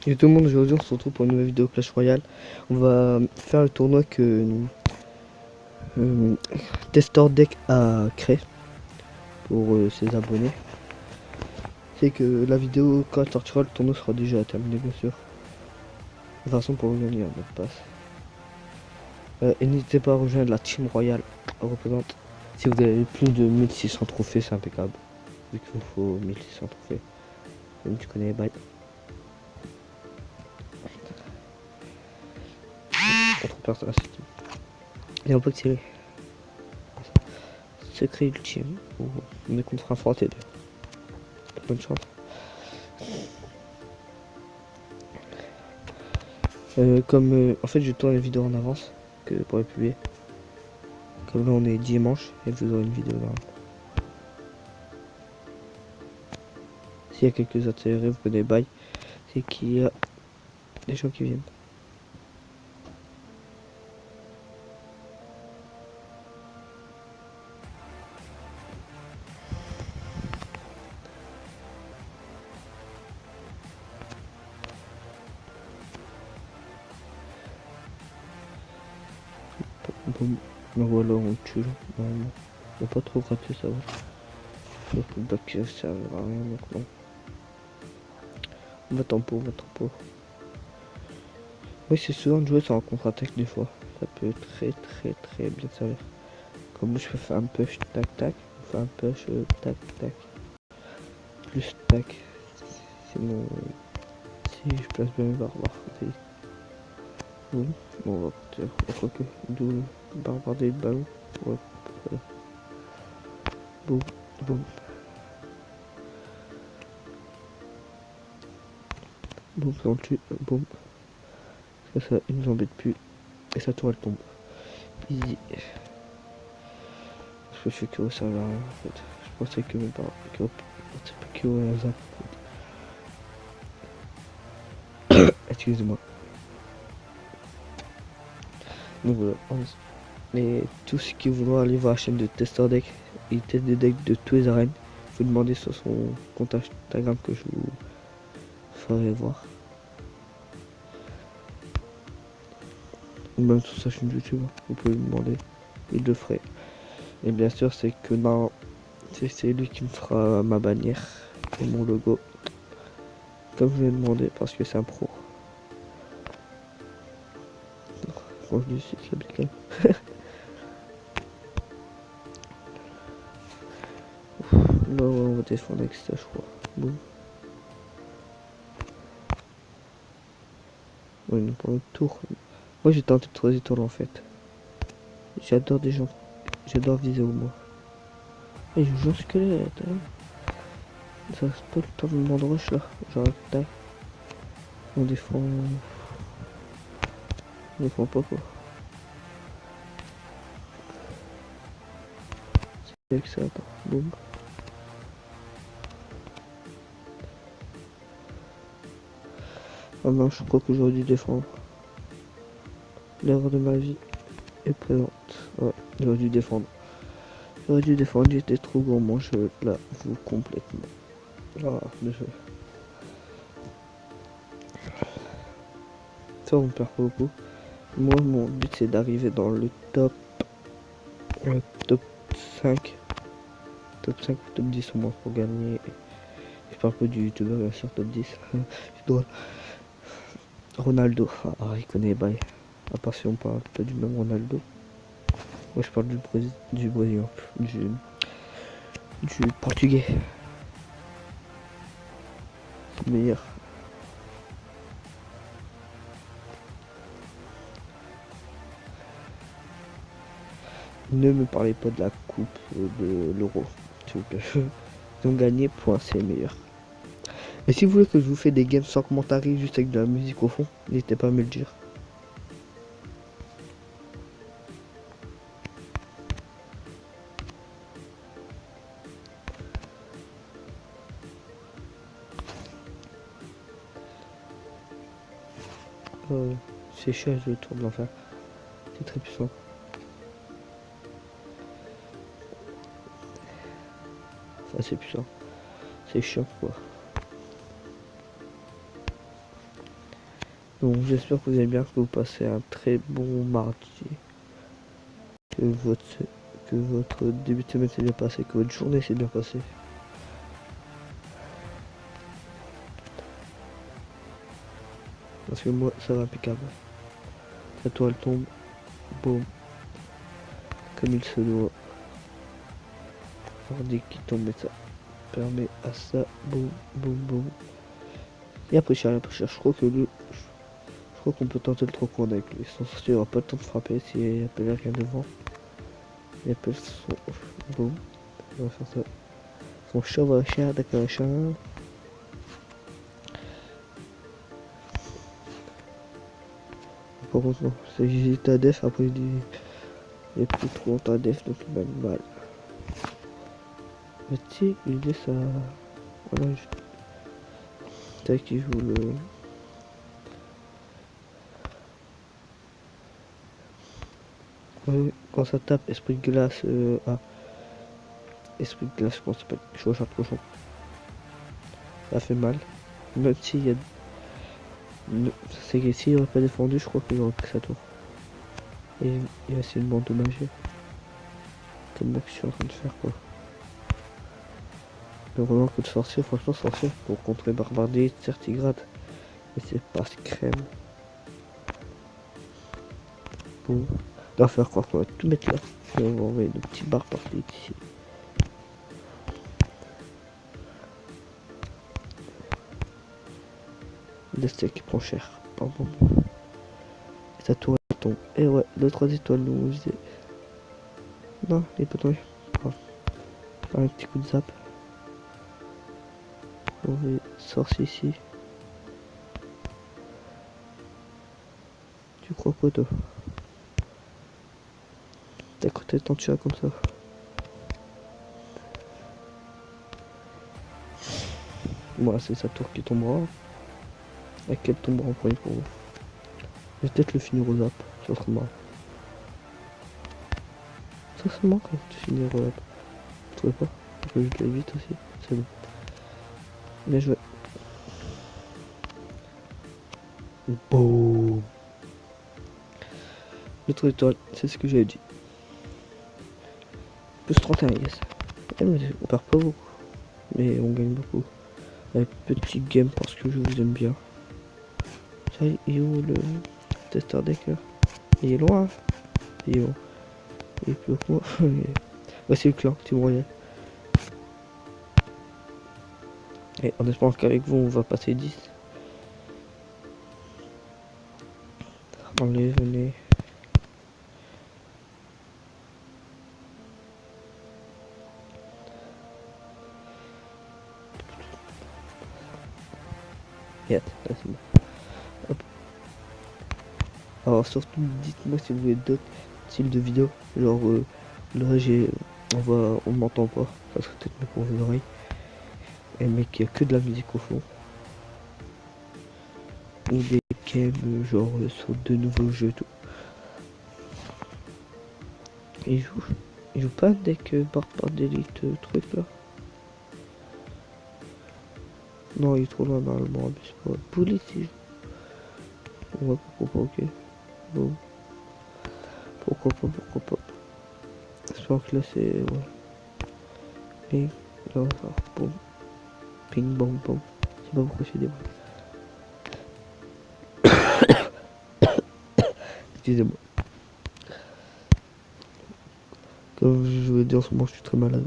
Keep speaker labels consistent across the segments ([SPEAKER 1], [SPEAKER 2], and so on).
[SPEAKER 1] Et tout le monde, aujourd'hui on se retrouve pour une nouvelle vidéo Clash Royale. On va faire le tournoi que Testor Deck a créé pour ses abonnés. C'est que la vidéo, quand elle sortira, le tournoi sera déjà terminé, bien sûr. De toute façon, pour le gagner un mot de passe. Et n'hésitez pas à rejoindre la Team Royale. Elle représente, si vous avez plus de 1600 trophées, c'est impeccable. Vu qu'il vous faut 1600 trophées. Même tu connais les bails. Pas trop peur, ça reste. Et on peut tirer. Secret ultime. On est contre un fort T2. Bonne chance. En fait je tourne les vidéos en avance que pour les publier. Comme là on est dimanche et vous aurez une vidéo là. S'il y a quelques intérêts, vous connaissez bail, c'est qu'il y a des gens qui viennent. Bon, voilà, on tue là. Normalement. On va pas trop gratter ça va. Le back ça servira à rien donc non. On va tempo. Oui, c'est souvent de jouer ça en contre-attaque des fois. Ça peut très bien servir. Comme moi je peux faire un push tac tac, on fait un push tac tac. Plus tac. Sinon, si je place bien mes barbares. Oui, bon, on va partir. Je crois que d'où barbader le ballon. Ouais, voilà. Boum. Boum, ça on le tue. Boum. Ça, il nous embête plus. Et sa tour elle tombe. Easy. Je fais que ça va en fait. Je pensais que mes barbares. C'est pas que hasard. Excusez-moi. Donc voilà. Et tous ceux qui voudront aller voir la chaîne de Testor Deck, il teste des decks de tous les arènes. Vous demandez sur son compte Instagram que je vous ferai voir. Ou même sur sa chaîne YouTube, vous pouvez lui demander, il le ferait. Et bien sûr, c'est que non, c'est lui qui me fera ma bannière et mon logo. Comme je lui ai demandé, parce que c'est un pro. Quand je dis c'est bien. Là, on va défendre avec ça, je crois. Bon. Ouais, non, pas le tour. Moi, j'ai tenté de 3 étoiles en fait. J'adore des gens. J'adore viser au moins. Et je joue un squelette, hein. Ça reste pas le temps de me rush là. J'arrête tac. On défend. On défend pas quoi. C'est avec ça, attends. Boum. Ah non, je crois que j'aurais dû défendre. L'erreur de ma vie est présente. Ouais, j'aurais dû défendre. J'étais trop gourmand, je l'avoue complètement. Ah, désolé. Ça, on perd pas beaucoup. Moi, mon but, c'est d'arriver dans le top 5. Top 5 ou top 10 au moins pour gagner. Je parle pas du youtubeur, bien sûr, top 10. Je dois. Ronaldo. Ah, il connaît les bails. À part si on parle pas du même Ronaldo. Moi, je parle du Brésilien. Du portugais. C'est le meilleur. Ne me parlez pas de la coupe de l'euro, s'il vous plaît. Ils ont gagné, point, c'est le meilleur. Et si vous voulez que je vous fasse des games sans commentaire, juste avec de la musique au fond, n'hésitez pas à me le dire. C'est chiant le tour de l'enfer. C'est très puissant. Ça c'est puissant. C'est chiant quoi. Donc j'espère que vous allez bien, que vous passez un très bon mardi, que votre début de semaine s'est bien passé, que votre journée s'est bien passée. Parce que moi ça va impeccable. La toile tombe, boum, comme il se doit. Mardi qui tombe et ça permet à ça, boum, boum, boum. Et après cher, je crois que je crois qu'on peut tenter le 3 coins avec lui. Sans souci, il n'y aura pas le temps de frapper s'il appelle rien devant. Il appelle son... Boum. On va faire ça. Son chevaucheur de cochon. Par contre non, j'hésite à def, après il est plus trop longtemps à def, donc il m'a mis mal. Mais tu sais, il est ça... Voilà, tac, il joue le... Ouais, quand ça tape, esprit de glace, esprit de glace, comment ça s'appelle? Chevaucheur de cochon. Ça fait mal. Même s'il y a... C'est que s'il aurait pas défendu, je crois qu'il aurait pris sa tour. Et il va essayer de m'endommager. Comme là que je suis en train de faire quoi. Mais vraiment que de sorcier, franchement sorcier pour contrer Barbardier, Certigrade. Et c'est pas crème. Bon. On va faire croire qu'on va tout mettre là. Et on va envoyer de petits barbares ici. Le steak qui prend cher. Pardon. Et sa tour elle tombe. Et ouais, 2-3 étoiles nous disait. Non, il est pas tombé. Faire un petit coup de zap. On va sorcier ici. Tu crois quoi toi? T'as cru t'es tu as comme ça. Voilà, c'est sa tour qui tombera. Laquelle tombera en premier pour vous. Je vais peut-être le finir au zap. Ça serait marrant. Ça serait marrant quand tu finis au zap. Tu trouvais pas? Je vais le vite aussi. C'est bon. Bien joué. Boum. L'autre étoile, c'est ce que j'avais dit. Plus 31, yes. Eh, mais on perd pas beaucoup. Mais on gagne beaucoup. Avec petit game parce que je vous aime bien. Ça, il est où le testeur deck là? Il est loin. Hein, il est bon. Il est plus haut que moi. Voici le clan, Team Royal. Et en espérant qu'avec vous on va passer 10. Allez, venez. Yeah, là c'est bon. Hop. Alors surtout dites-moi si vous voulez d'autres styles de vidéos. Genre là on m'entend pas. Ça serait peut-être mieux pour vos oreilles. Et mais qu'il y a que de la musique au fond. Ou des games genre sur de nouveaux jeux et tout. Il joue pas avec Barbare d'élite truc là. Non, il est trop loin normalement, abuse pas. Poulet si je... Ouais, pourquoi pas, ok. Bon. Pourquoi pas. J'espère que là c'est... Ouais. Ping, là, ça, boum. Ping, bom, bom. Je sais pas pourquoi je fais des bruits. Excusez-moi. Comme je vous ai dit en ce moment, je suis très malade.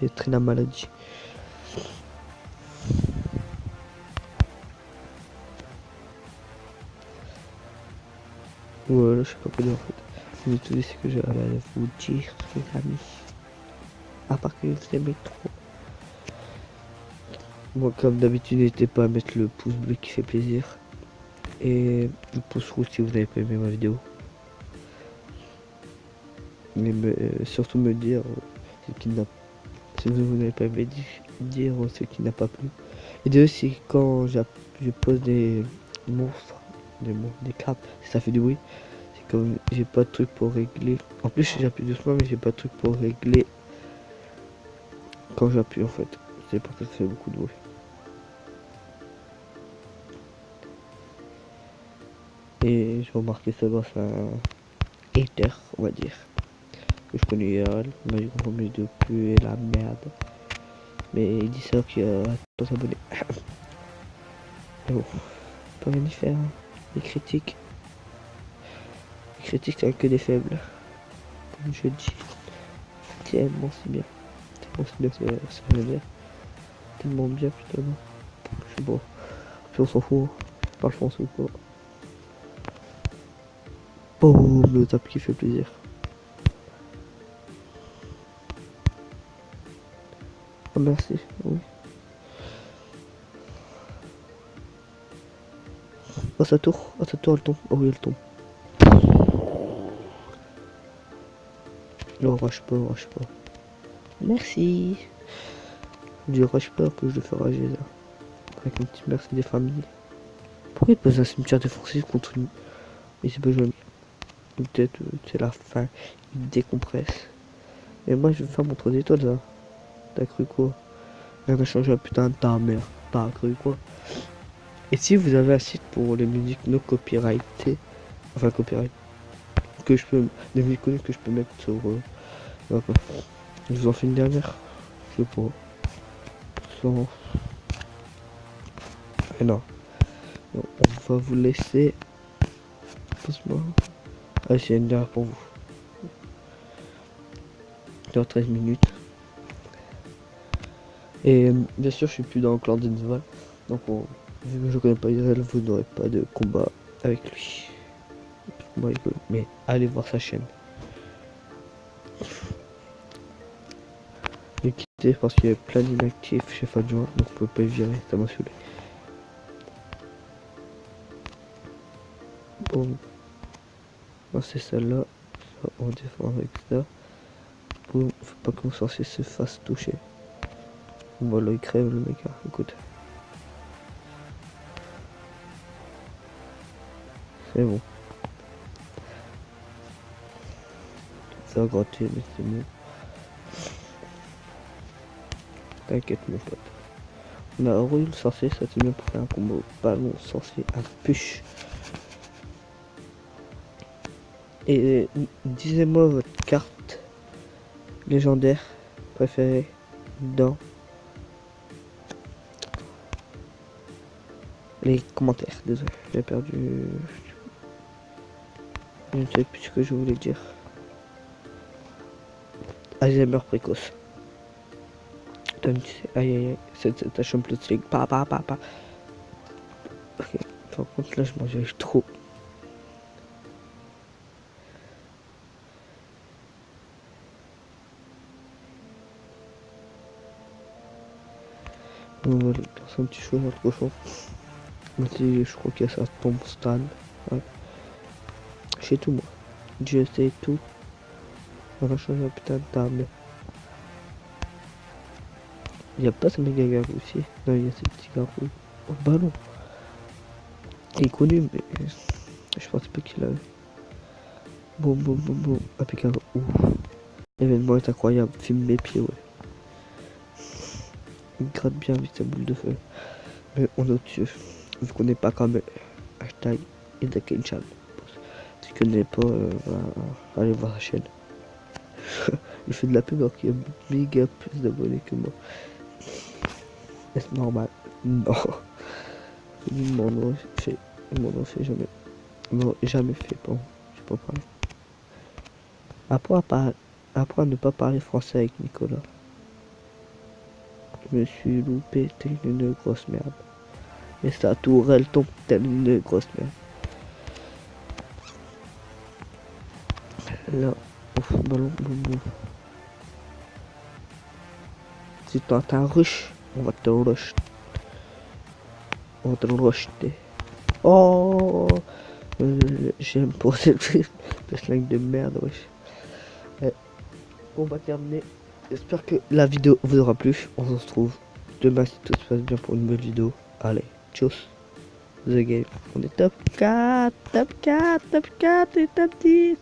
[SPEAKER 1] C'est très la maladie. Voilà, je sais pas quoi dire en fait. Mais tout ce que j'ai à vous dire, les amis. À part que vous aimez trop. Moi, comme d'habitude, n'hésitez pas à mettre le pouce bleu qui fait plaisir. Et le pouce rouge si vous n'avez pas aimé ma vidéo. Mais surtout me dire si vous n'avez pas aimé, dire ce qui n'a pas plu. Et de aussi quand je pose des monstres, des crabes, ça fait du bruit. C'est comme j'ai pas de truc pour régler. En plus j'appuie doucement mais j'ai pas de truc pour régler quand j'appuie en fait. C'est pour ça que ça fait beaucoup de bruit. j'ai remarqué ça grâce à un hater, on va dire. Que je connais IRL, il m'a dit qu'on remet de plus et la merde. Mais il dit ça qu'il y a pas s'abonner. Mais bon, on peut rien y faire. Hein. Les critiques, c'est que des faibles. Comme je dis, tellement c'est bien. Tellement c'est bien, c'est bien. Tellement bien, putain. Je sais pas. Puis on s'en fout. Je parle français ou pas. Boum, le tap qui fait plaisir. Ah merci, oui. Oh ça tourne, elle tombe. Oh oui elle tombe. Non, rush pas. Merci. Du rush pas que je le fais rager là. Avec une petite merci des familles. Pourquoi il pose un cimetière défensif contre une... Mais c'est pas joli. Peut-être c'est la fin. Il décompresse. Et moi je vais faire mon 3 étoiles là. T'as cru quoi? Rien n'a changé à putain de ta mère. T'as cru quoi? Et si vous avez un site pour les musiques no copyrightées, enfin copyright, que je peux, des musiques connues que je peux mettre sur, d'accord. Je vous en fais une dernière, je sais pas, sans, et non, on va vous laisser, passe-moi, allez c'est une dernière pour vous, dans 13 minutes, et bien sûr je suis plus dans le clan d'Enval, donc vu que je connais pas Israël, vous n'aurez pas de combat avec lui. Mais allez voir sa chaîne. J'ai quitté parce qu'il y avait plein d'inactifs chez Fadjoint, donc on peut pas y virer, ça m'a saoulé. Bon, moi c'est celle-là, ça, on défend avec ça. Bon, faut pas que mon sorcier se fasse toucher. Bon là il crève le mec, hein. Écoute. C'est bon. Ça a gratté, mais c'est bon. T'inquiète mon pote. On a envoyé le sorcier, ça c'est bien pour faire un combo ballon sorcier à push. Et disez-moi votre carte légendaire préférée dans les commentaires. Désolé, j'ai perdu. Je ne sais plus ce que je voulais dire. Alzheimer précoce. Aïe aïe aïe, c'est un champion de sling. Pa. Ok, par contre là je mangeais trop. On va lancer un petit chose dans le cochon. Maintenant, je crois qu'il y a ça tombe stade. Ouais. Je sais tout moi. Je sais tout. On va changer un putain de table. Il n'y a pas ce méga garou aussi. Non, il y a ce petit garou. Oh, ballon. Il est connu, mais je pensais pas qu'il avait. Boum. Impeccable. Ouf. L'événement est incroyable. Filme mes pieds, ouais. Il gratte bien avec sa boule de feu. Mais on est au-dessus. Vu qu'on n'est pas comme hashtag Edakenchan. Si tu connais pas, allez voir la chaîne. Il fait de la pub alors qu'il y a méga plus d'abonnés que moi. Est-ce normal? Non. Ils m'en ont fait jamais. Ils m'ont jamais fait, bon, je sais pas parler. Apprends à ne pas parler français avec Nicolas. Je me suis loupé telle une grosse merde. Et sa tourelle tombe telle une grosse merde. Là, ouf, ballon, boum. Si t'as un rush, on va te rush. On va te rusher. Oh, j'aime pour cette slang de merde, wesh. On va terminer. J'espère que la vidéo vous aura plu. On se retrouve demain si tout se passe bien pour une nouvelle vidéo. Allez, tchuss. The game. On est top 4 et top 10.